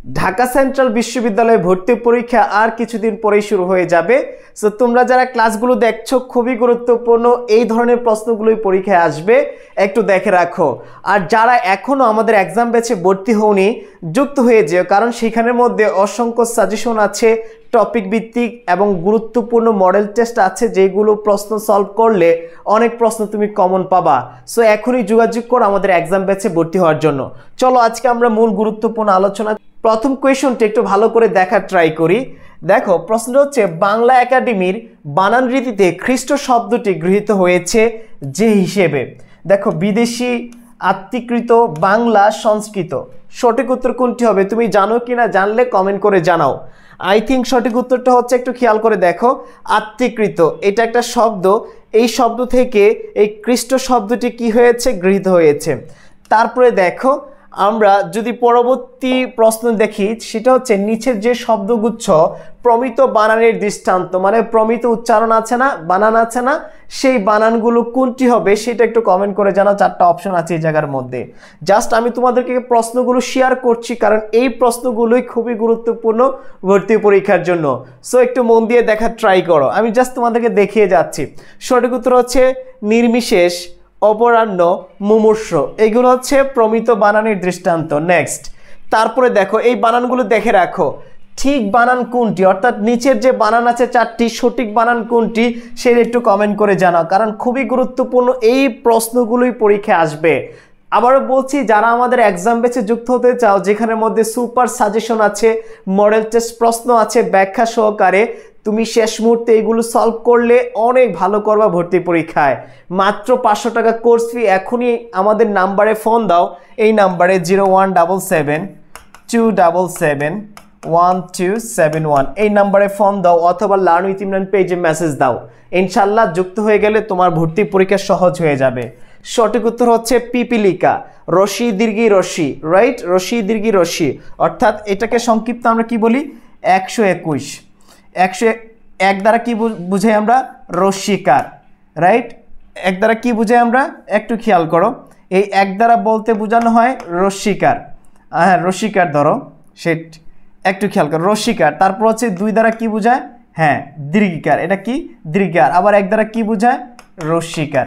Dhaka central বিশ্ববিদ্যালয়ে ভর্তি পরীক্ষা আর কিছুদিন পরেই শুরু হয়ে যাবে। সো তোমরা যারা ক্লাসগুলো দেখছো খুবই গুরুত্বপূর্ণ, এই ধরনের প্রশ্নগুলোই পরীক্ষায় আসবে, একটু দেখে রাখো। আর যারা এখনও আমাদের এক্সাম ব্যাচে ভর্তি হওনি যুক্ত হয়ে যেও, কারণ সেখানের মধ্যে অসংখ্য সাজেশন আছে, টপিক ভিত্তিক এবং গুরুত্বপূর্ণ মডেল টেস্ট আছে, যেগুলো প্রশ্ন সলভ করলে অনেক প্রশ্ন তুমি কমন পাবা। সো এখনই যোগাযোগ করো আমাদের এক্সাম ব্যাচে ভর্তি হওয়ার জন্য। চলো আজকে আমরা মূল গুরুত্বপূর্ণ আলোচনা, প্রথম কোয়েশনটা একটু ভালো করে দেখার ট্রাই করি। দেখো প্রশ্নটা হচ্ছে, বাংলা একাডেমির বানান রীতিতে খ্রিস্ট শব্দটি গৃহীত হয়েছে যে হিসেবে। দেখো বিদেশি, আত্মীকৃত, বাংলা, সংস্কৃত। সঠিক উত্তর কোনটি হবে? তুমি জানো কি না, জানলে কমেন্ট করে জানাও। আই থিঙ্ক সঠিক উত্তরটা হচ্ছে, একটু খেয়াল করে দেখো, আত্মীকৃত। এটা একটা শব্দ, এই শব্দ থেকে এই খ্রিস্ট শব্দটি কি হয়েছে? গৃহীত হয়েছে। তারপরে দেখো আমরা যদি পরবর্তী প্রশ্ন দেখি, সেটা হচ্ছে নিচের যে শব্দগুচ্ছ প্রমিত বানানের দৃষ্টান্ত, মানে প্রমিত উচ্চারণ আছে না, বানান আছে না, সেই বানানগুলো কোনটি হবে সেটা একটু কমেন্ট করে জানাও। 4টা অপশন আছে এই জায়গার মধ্যে। জাস্ট আমি তোমাদেরকে প্রশ্নগুলো শেয়ার করছি, কারণ এই প্রশ্নগুলোই খুবই গুরুত্বপূর্ণ ভর্তি পরীক্ষার জন্য। সো একটু মন দিয়ে দেখার ট্রাই করো, আমি জাস্ট তোমাদেরকে দেখিয়ে যাচ্ছি। সঠিক উত্তর হচ্ছে নির্বিশেষ, অপরাহ্ন, মুমূর্ষ। এগুলো হচ্ছে প্রমিত বানানের দৃষ্টান্ত। নেক্সট, তারপরে দেখো এই বানানগুলো দেখে রাখো, ঠিক বানান কোনটি, অর্থাৎ নিচের যে বানান আছে 4টি, সঠিক বানান কোনটি সেটা একটু কমেন্ট করে জানাও, কারণ খুবই গুরুত্বপূর্ণ এই প্রশ্নগুলোই পরীক্ষায় আসবে। আবারও বলছি, যারা আমাদের এক্সাম ব্যাচে যুক্ত হতে চাও, যেখানের মধ্যে সুপার সাজেশন আছে, মডেল টেস্ট প্রশ্ন আছে ব্যাখ্যা সহকারে, তুমি শেষ মুহূর্তে এগুলো সলভ করলে অনেক ভালো করবা ভর্তি পরীক্ষায়। মাত্র 500 টাকা কোর্স ফি। এখনই আমাদের নাম্বারে ফোন দাও, এই নাম্বারে 01772771 এই নাম্বারে ফোন দাও, অথবা লার্ন উইথ ইমরান পেজে মেসেজ দাও। ইনশাল্লাহ যুক্ত হয়ে গেলে তোমার ভর্তি পরীক্ষা সহজ হয়ে যাবে। সঠিক উত্তর হচ্ছে পিপিলিকা, রশি দীর্ঘি রশি, রাইট, রশি দীর্ঘি রশি। অর্থাৎ এটাকে সংক্ষিপ্ত আমরা কি বলি? 121। 101 দ্বারা কি বুঝাই আমরা? রশ্মিকার, রাইট। 1 দ্বারা কি বুঝাই আমরা? একটু খেয়াল করো, এই 1 দ্বারা বলতে বোঝানো হয় রশ্মিকার। হ্যাঁ, রশ্মিকার ধরো, সেট, একটু খেয়াল করো, রশ্মিকার। তারপর হচ্ছে 2 দ্বারা কি বোঝায়? হ্যাঁ, দীর্ঘিকার। এটা কি? দীর্ঘিকার। আবার 1 দ্বারা কি বোঝায়? রশ্মিকার।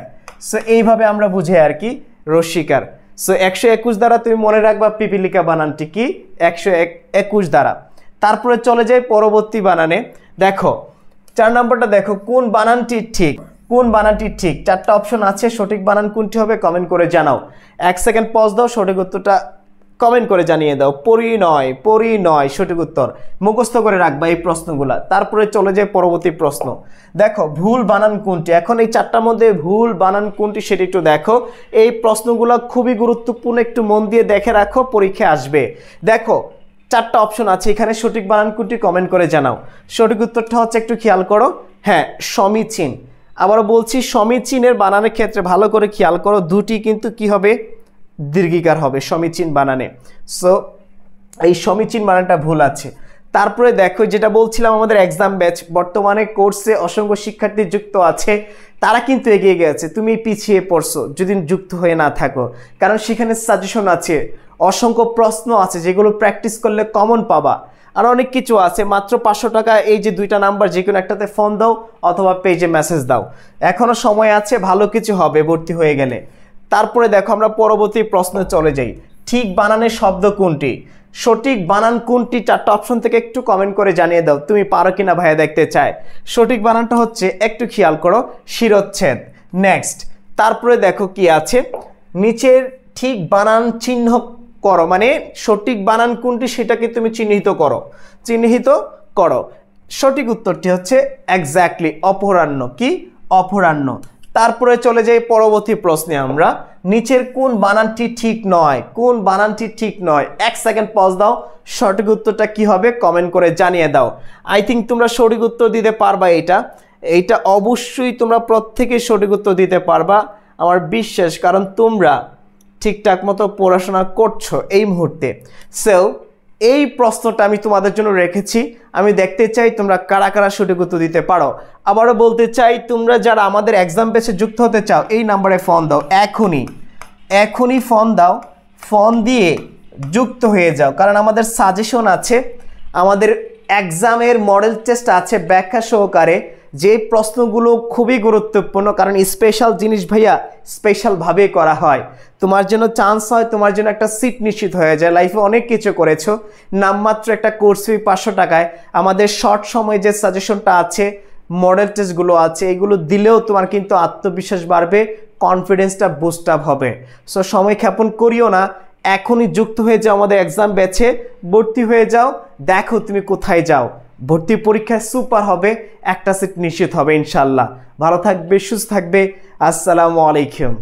সো এইভাবে আমরা বুঝাই আর কি, রশ্মিকার। সো 121 দ্বারা তুমি মনে রাখবা পিপিলিকা বানানটি কি? 121 দ্বারা। তারপরে চলে যাই পরবর্তী বানানে। দেখো 4 নম্বরটা দেখো, কোন বানানটি ঠিক, কোন বানানটি ঠিক। 4টা অপশন আছে, সঠিক বানান কোনটি হবে কমেন্ট করে জানাও। 1 সেকেন্ড পজ দাও, সঠিক উত্তরটা কমেন্ট করে জানিয়ে দাও। পরিণয়, পরিণয় সঠিক উত্তর। মুখস্থ করে রাখবা এই প্রশ্নগুলা। তারপরে চলে যায় পরবর্তী প্রশ্ন। দেখো ভুল বানান কোনটি। এখন এই 4টার মধ্যে ভুল বানান কোনটি সেটা একটু দেখো। এই প্রশ্নগুলো খুবই গুরুত্বপূর্ণ, একটু মন দিয়ে দেখে রাখো, পরীক্ষায় আসবে। দেখো 4টা অপশন আছে, এখানে সঠিক বানান কোনটি কমেন্ট করে জানাও। সঠিক উত্তরটা হচ্ছে, একটু খেয়াল করো, হ্যাঁ, সমীচীন। আবারও বলছি, সমীচীনের বানানের ক্ষেত্রে ভালো করে খেয়াল করো, দুটি কিন্তু কি হবে? দীর্ঘিকার হবে সমীচীন বানানে। সো এই সমীচীন বানানটা ভুল আছে। তারপরে দেখো যেটা বলছিলাম, আমাদের এক্সাম ব্যাচ বর্তমানে কোর্সে অসংখ্য শিক্ষার্থী যুক্ত আছে, তারা কিন্তু এগিয়ে গেছে, তুমি পিছিয়ে পড়ছো যদি যুক্ত হয়ে না থাকো, কারণ সেখানে সাজেশন আছে, অসংখ্য প্রশ্ন আছে যেগুলো প্র্যাকটিস করলে কমন পাবা, আর অনেক কিছু আছে। মাত্র 500 টাকা, এই যে 2টা নাম্বার যে কোনো একটাতে ফোন দাও অথবা পেজে মেসেজ দাও, এখনো সময় আছে, ভালো কিছু হবে ভর্তি হয়ে গেলে। তারপরে দেখো আমরা পরবর্তী প্রশ্নে চলে যাই। ঠিক বানানের শব্দ কোনটি? সঠিক বানান কোনটি? 4টা অপশন থেকে একটু কমেন্ট করে জানিয়ে দাও, তুমি পারো কিনা ভাইয়া দেখতে চাই। সঠিক বানানটা হচ্ছে, একটু খেয়াল করো, শিরচ্ছেদ। নেক্সট, তারপরে দেখো কি আছে, নিচের ঠিক বানান চিহ্ন করো, মানে সঠিক বানান কোনটি সেটাকে তুমি চিহ্নিত করো, চিহ্নিত করো। সঠিক উত্তরটি হচ্ছে এক্স্যাক্টলি অপরাহ্ন। কি? অপরাহ্ন। তারপরে চলে যাই পরবর্তী প্রশ্নে আমরা, নিচের কোন বানানটি ঠিক নয়? কোন বানানটি ঠিক নয়? 1 সেকেন্ড পজ দাও, সঠিক উত্তরটা কি হবে কমেন্ট করে জানিয়ে দাও। আই থিঙ্ক তোমরা সঠিক উত্তর দিতে পারবা। এইটা অবশ্যই তোমরা প্রত্যেকেই সঠিক উত্তর দিতে পারবা, আমার বিশ্বাস, কারণ তোমরা ঠিকঠাক মতো পড়াশোনা করছো এই মুহূর্তে। সো এই প্রশ্নটা আমি তোমাদের জন্য রেখেছি, আমি দেখতে চাই তোমরা কারা কারা সঠিক উত্তর দিতে পারো। আবারও বলতে চাই, তোমরা যারা আমাদের এক্সাম ব্যাচে যুক্ত হতে চাও, এই নাম্বারে ফোন দাও, এখনই ফোন দাও। ফোন দিয়ে যুক্ত হয়ে যাও, কারণ আমাদের সাজেশন আছে, আমাদের এক্সামের মডেল টেস্ট আছে ব্যাখ্যা সহকারে, যে প্রশ্নগুলো খুবই গুরুত্বপূর্ণ, কারণ স্পেশাল জিনিস ভাইয়া স্পেশালভাবে করা হয়। তোমার জন্য চান্স হয়, তোমার জন্য একটা সিট নিশ্চিত হয়ে যায়। লাইফে অনেক কিছু করেছো, নামমাত্র একটা কোর্স ফি 500 টাকায় আমাদের শর্ট সময়ে যে সাজেশনটা আছে, মডেল টেস্টগুলো আছে, এগুলো দিলেও তোমার কিন্তু আত্মবিশ্বাস বাড়বে, কনফিডেন্সটা বুস্ট আপ হবে। সো সময় ক্ষেপণ করিও না, এখনই যুক্ত হয়ে যাও আমাদের এক্সাম ব্যাচে, ভর্তি হয়ে যাও, দেখো তুমি কোথায় যাও। ভর্তি পরীক্ষায় সুপার হবে, একটা সিট নিশ্চিত হবে ইনশাল্লাহ। ভালো থাকবে, সুস্থ থাকবে। আসসালামু আলাইকুম।